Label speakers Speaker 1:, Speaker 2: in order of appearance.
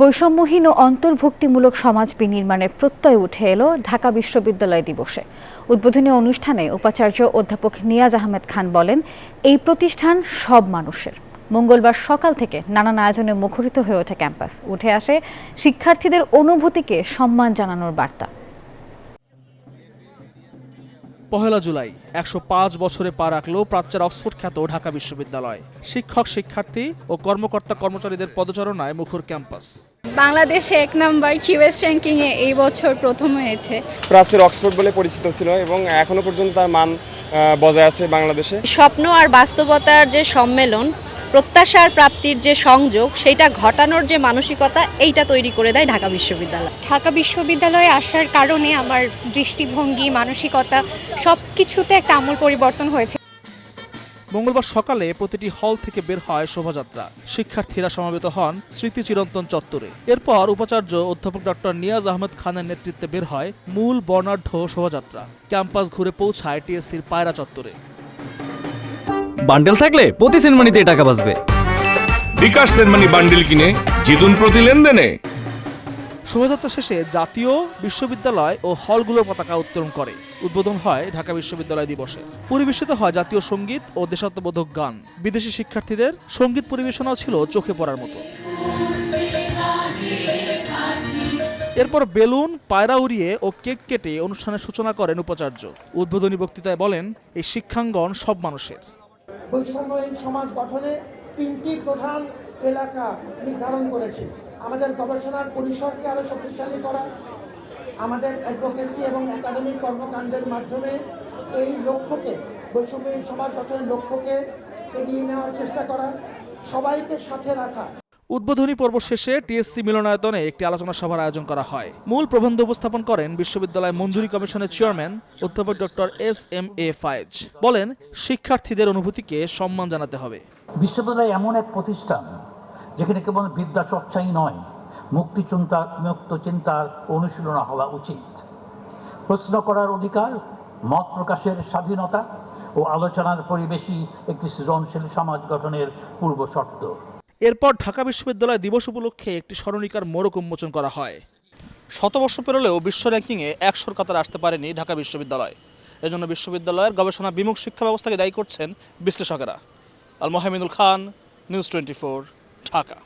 Speaker 1: বৈষম্যহীন ও অন্তর্ভুক্তিমূলক সমাজ বিনির্মাণের প্রত্যয় উঠে এলো ঢাকা বিশ্ববিদ্যালয় দিবসে। উদ্বোধনী অনুষ্ঠানে উপাচার্য অধ্যাপক নিয়াজ আহমেদ খান বলেন, এই প্রতিষ্ঠান সব মানুষের। মঙ্গলবার সকাল থেকে নানান আয়োজনে মুখরিত হয়ে ওঠে ক্যাম্পাস। উঠে আসে শিক্ষার্থীদের অনুভূতিকে সম্মান জানানোর বার্তা।
Speaker 2: পহেলা জুলাই ১০৫ বছরে পা রাখল প্রাচ্যের অক্সফোর্ড খ্যাত ঢাকা বিশ্ববিদ্যালয়। শিক্ষক, শিক্ষার্থী ও কর্মকর্তা কর্মচারীদের পদচারণায় মুখর ক্যাম্পাস।
Speaker 3: বাংলাদেশে ১ নম্বর কিউএস র্যাঙ্কিংয়ে এই বছর প্রথম হয়েছে।
Speaker 4: প্রাচ্যের অক্সফোর্ড বলে পরিচিত ছিল এবং এখনো পর্যন্ত তার মান বজায় আছে বাংলাদেশে।
Speaker 5: স্বপ্ন আর বাস্তবতার যে সম্মেলন, প্রত্যাশার প্রাপ্তির যে সংযোগ, সেইটা ঘটানোর যে মানসিকতা, এইটা তৈরি করে দেয় ঢাকা বিশ্ববিদ্যালয়।
Speaker 6: ঢাকা বিশ্ববিদ্যালয়ে আসার কারণে আমার দৃষ্টিভঙ্গি, মানসিকতা সব কিছুতে একটা আমূল পরিবর্তন হয়েছে।
Speaker 2: মঙ্গলবার সকালে প্রতিটি হল থেকে বের হয় শোভাযাত্রা। শিক্ষার্থীরা সমবেত হন স্মৃতি চিরন্তন চত্বরে। এরপর উপাচার্য অধ্যাপক ডক্টর নিয়াজ আহমেদ খানের নেতৃত্বে বের হয় মূল বর্ণাঢ্য শোভাযাত্রা। ক্যাম্পাস ঘুরে পৌঁছায় টিএসসির পায়রা চত্বরে।
Speaker 7: বান্ডেল থাকলে প্রতি সেনমানিতে টাকা বাঁচবে।
Speaker 8: বিকাশ সেনমানি বান্ডেল কিনে জিতুন প্রতি লেনদেনে।
Speaker 2: শোভাযাত্রা শেষে জাতীয়, বিশ্ববিদ্যালয় ও হলগুলোর পতাকা উত্তোলন করে। উদ্বোধন হয় ঢাকা বিশ্ববিদ্যালয় দিবসে। পরিবেশিত হয় জাতীয় সঙ্গীত ও দেশাত্মবোধক গান। বিদেশি শিক্ষার্থীদের সঙ্গীত পরিবেশনাও ছিল চোখে পড়ার মতো। এরপর বেলুন, পায়রা উড়িয়ে ও কেক কেটে অনুষ্ঠানের সূচনা করেন উপাচার্য। উদ্বোধনী বক্তৃতায় বলেন, এই শিক্ষাঙ্গন সব মানুষের।
Speaker 9: বৈষম্যহীন সমাজ গঠনে ৩টি প্রধান এলাকা নির্ধারণ করেছে। আমাদের গবেষণার পরিসরকে আরো শক্তিশালী করা, আমাদের অ্যাডভোকেসি এবং একাডেমিক কর্মকাণ্ডের মাধ্যমে এই লক্ষ্যকে, বৈষম্যহীন সমাজ গঠনের লক্ষ্যকে এগিয়ে নেওয়ার চেষ্টা করা, সবাইকে সাথে রাখা।
Speaker 2: উদ্বোধনী পর্ব শেষে টিএসসি মিলনায়তনে একটি আলোচনা সভার আয়োজন করা হয়। মূল প্রবন্ধ উপস্থাপন করেন বিশ্ববিদ্যালয় মঞ্জুরি কমিশনের চেয়ারম্যান অধ্যাপক ডক্টর SM.A. ফায়েজ। বলেন, শিক্ষার্থীদের অনুভূতিকে সম্মান জানাতে হবে।
Speaker 10: বিশ্ববিদ্যালয় এমন এক প্রতিষ্ঠান যেখানে কেবল বিদ্যা চর্চাই নয়, মুক্ত চিন্তার অনুশীলন হওয়া উচিত। প্রশ্ন করার অধিকার, মত প্রকাশের স্বাধীনতা ও আলোচনার পরিবেশই একটি সৃজনশীল সমাজ গঠনের পূর্ব শর্ত।
Speaker 2: এরপর ঢাকা বিশ্ববিদ্যালয় দিবস উপলক্ষে একটি স্মরণিকার মোড়ক উন্মোচন করা হয়। শতবর্ষ পেরোলেও বিশ্ব র্যাঙ্কিংয়ে ১০০-র কাতারে আসতে পারেনি ঢাকা বিশ্ববিদ্যালয়। এজন্য বিশ্ববিদ্যালয়ের গবেষণা বিমুখ শিক্ষা ব্যবস্থাকে দায়ী করছেন বিশ্লেষকেরা। আল মোহাম্মদুল খান, নিউজ 24, ঢাকা।